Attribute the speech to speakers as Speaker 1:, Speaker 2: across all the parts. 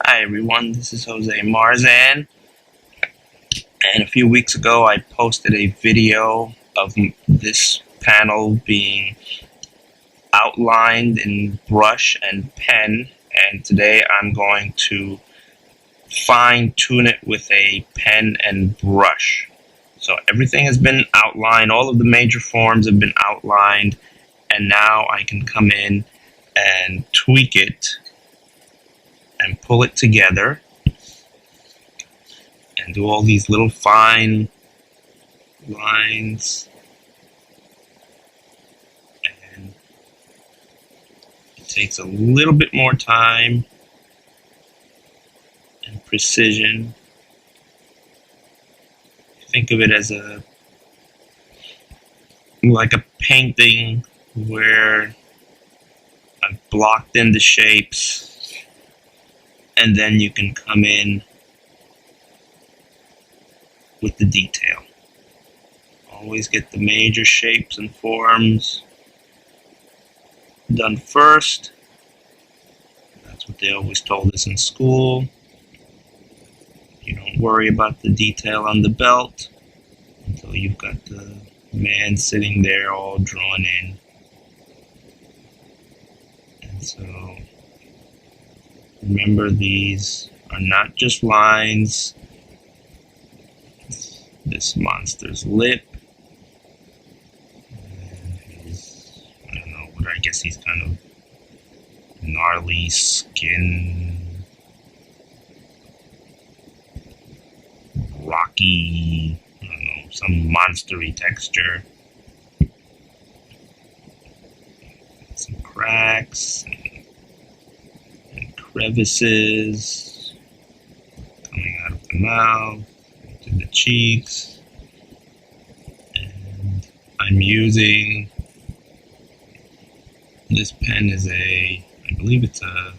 Speaker 1: Hi everyone, this is Jose Marzan, and a few weeks ago I posted a video of this panel being outlined in brush and pen, and today I'm going to fine-tune it with a pen and brush. So everything has been outlined, all of the major forms have been outlined, and now I can come in and tweak it and pull it together and do all these little fine lines, and it takes a little bit more time and precision. Think of it as like a painting where I've blocked in the shapes, and then you can come in with the detail. Always get the major shapes and forms done first. That's what they always told us in school. You don't worry about the detail on the belt until you've got the man sitting there all drawn in. And so remember, these are not just lines. This monster's lip, and his, I don't know, what I guess he's kind of gnarly skin, rocky, I don't know, some monstery texture. Some cracks and crevices coming out of the mouth, to the cheeks, and I'm using this pen is I believe it's a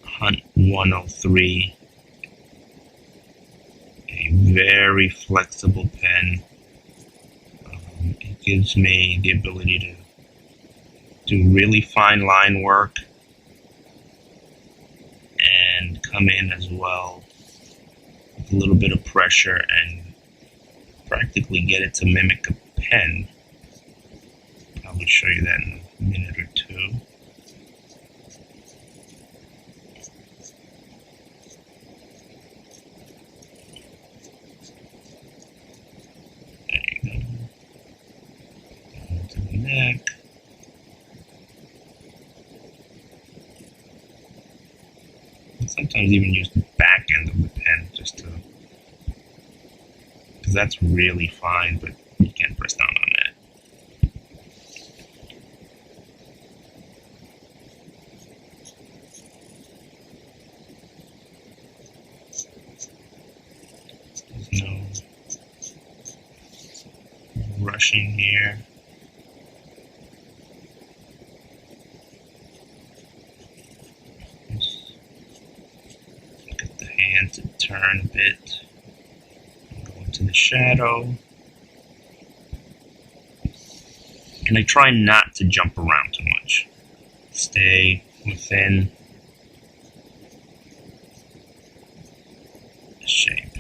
Speaker 1: Hunt 103, a very flexible pen. It gives me the ability to do really fine line work and come in as well with a little bit of pressure and practically get it to mimic a pen. I'll show you that in a minute or two. There you go. Down to the neck. And sometimes even use the back end of the pen just to, because that's really fine, but you can't press down on that. There's no rushing here. Just get the hand to turn a bit. Go into the shadow. And I try not to jump around too much. Stay within the shape.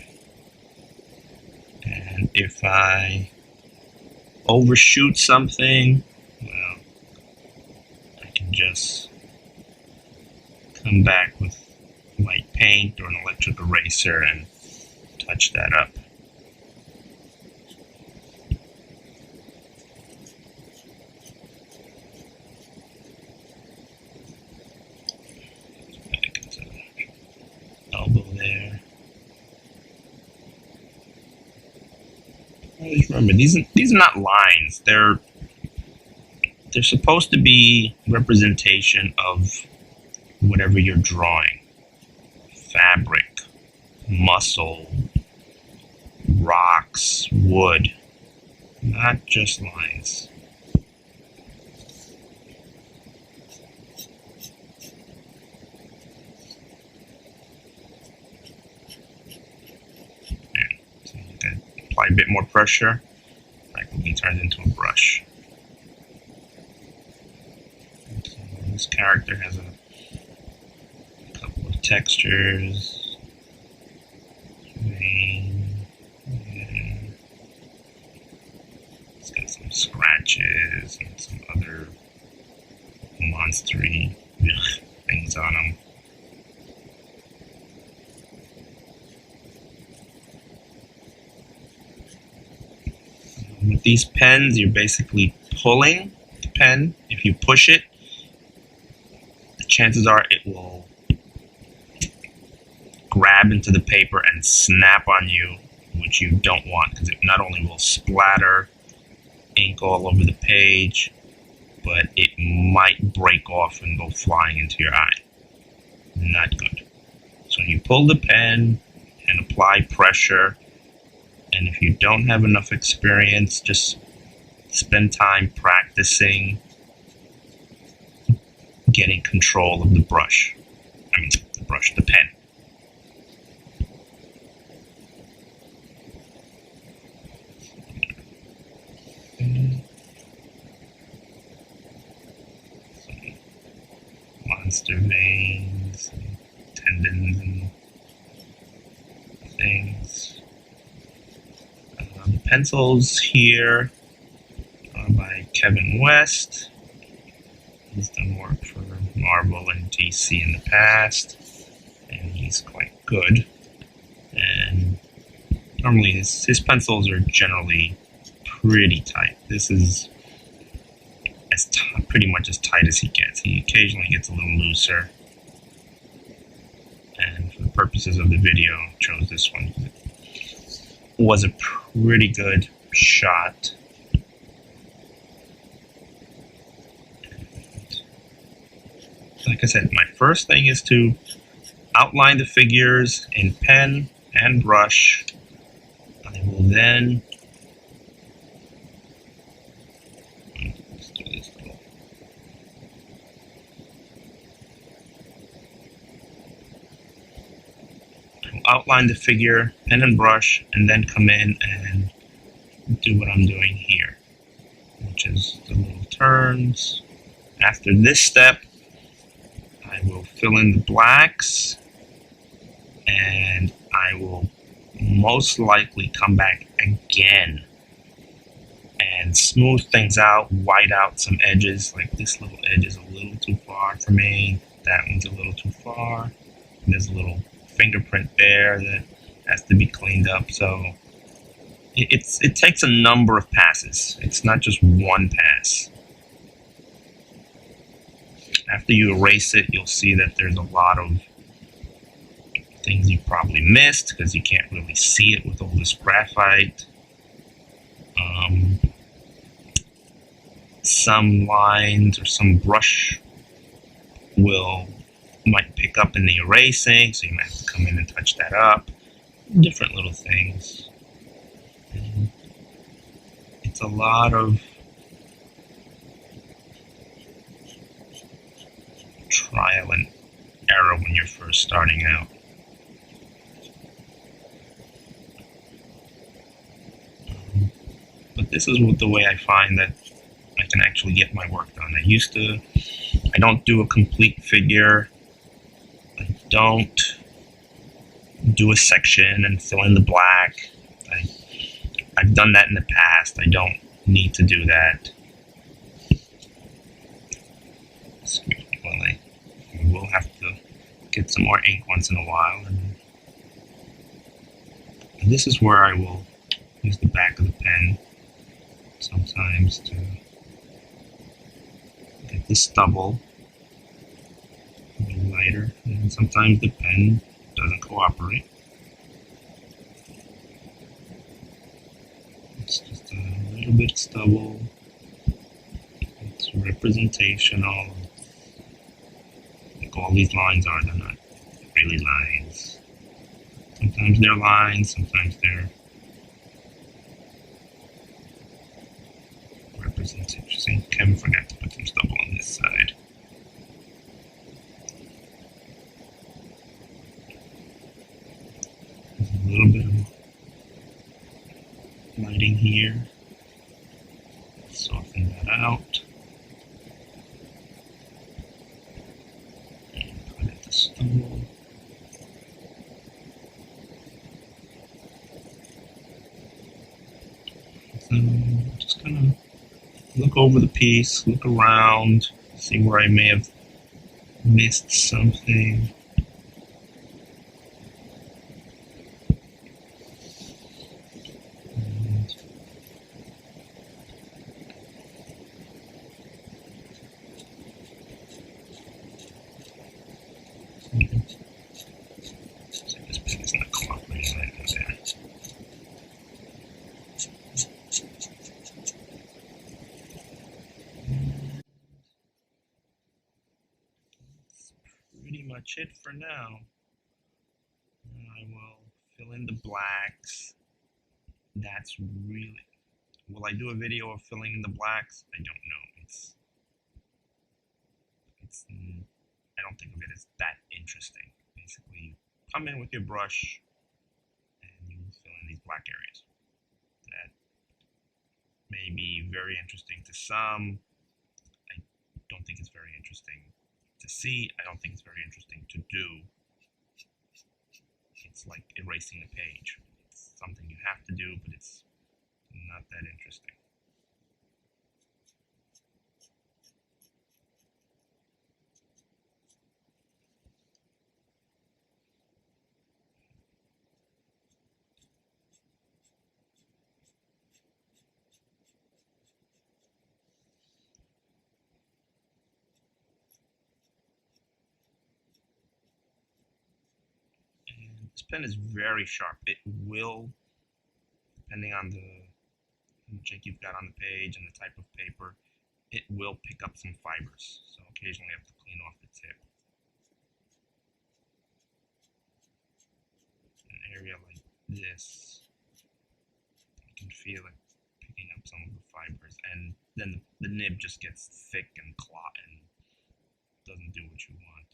Speaker 1: And if I overshoot something, well, I can just come back with white paint or an electric eraser and touch that up. Back into the elbow there. Always remember, these are not lines. They're supposed to be representation of whatever you're drawing. Fabric, muscle, rocks, wood, not just lines. So you can apply a bit more pressure, that will be turned into a brush. So this character has a textures. Vein. Yeah. It's got some scratches and some other monstery things on them. With these pens, you're basically pulling the pen. If you push it, the chances are it will grab into the paper and snap on you, which you don't want, because it not only will splatter ink all over the page, but it might break off and go flying into your eye. Not good. So you pull the pen and apply pressure. And if you don't have enough experience, just spend time practicing getting control of the brush. The pen. Some monster veins, and tendons and things. The pencils here are by Kevin West. He's done work for Marvel and DC in the past, and he's quite good. And normally his pencils are generally pretty tight. This is pretty much as tight as he gets. He occasionally gets a little looser. And for the purposes of the video, I chose this one. It was a pretty good shot. Like I said, my first thing is to outline the figures in pen and brush. I will then let's do this little. I'll outline the figure, pen and brush, and then come in and do what I'm doing here, which is the little turns. After this step, I will fill in the blacks, and I will most likely come back again and smooth things out, white out some edges. Like this little edge is a little too far for me. That one's a little too far. And there's a little fingerprint there that has to be cleaned up. So it takes a number of passes. It's not just one pass. After you erase it, you'll see that there's a lot of things you probably missed because you can't really see it with all this graphite. Some lines or some brush might pick up in the erasing, so you might have to come in and touch that up. Different little things. And it's a lot of trial and error when you're first starting out. But this is the way I find that I can actually get my work done. I don't do a complete figure. I don't do a section and fill in the black. I've done that in the past. I don't need to do that. Excuse me, well, I will have to get some more ink once in a while. And this is where I will use the back of the pen sometimes to get the stubble a little lighter, and sometimes the pen doesn't cooperate. It's just a little bit of stubble. It's representational. Like all these lines are, they're not really lines. Sometimes they're lines, sometimes they're representation. Kevin forgot to put some stubble on this side. There's a little bit of lighting here. Soften that out. And put it the stubble. look over the piece, look around, see where I may have missed something. This pen is not cooperating right now there. Pretty much it for now. I will fill in the blacks. That's really... Will I do a video of filling in the blacks? I don't know. It's I don't think of it as that interesting. Basically, you come in with your brush and you fill in these black areas. That may be very interesting to some. I don't think it's very interesting to see. I don't think it's very interesting to do. It's like erasing a page. It's something you have to do, but it's not that interesting. This pen is very sharp. It will, depending on the ink you've got on the page and the type of paper, it will pick up some fibers. So occasionally I have to clean off the tip. An area like this, you can feel it picking up some of the fibers, and then the nib just gets thick and clot and doesn't do what you want.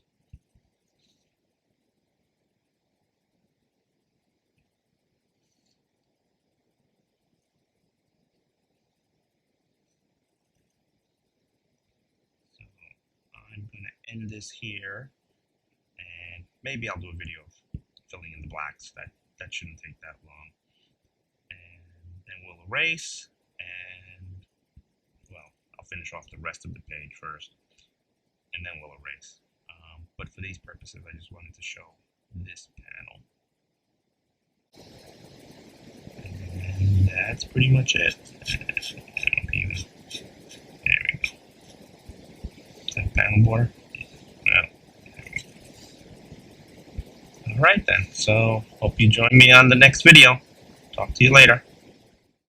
Speaker 1: I'm going to end this here, and maybe I'll do a video of filling in the blacks. That shouldn't take that long. And then we'll erase, and, well, I'll finish off the rest of the page first, and then we'll erase. But for these purposes, I just wanted to show this panel. And that's pretty much it. There we go. That panel border. Well, all right then. So hope you join me on the next video. Talk to you later.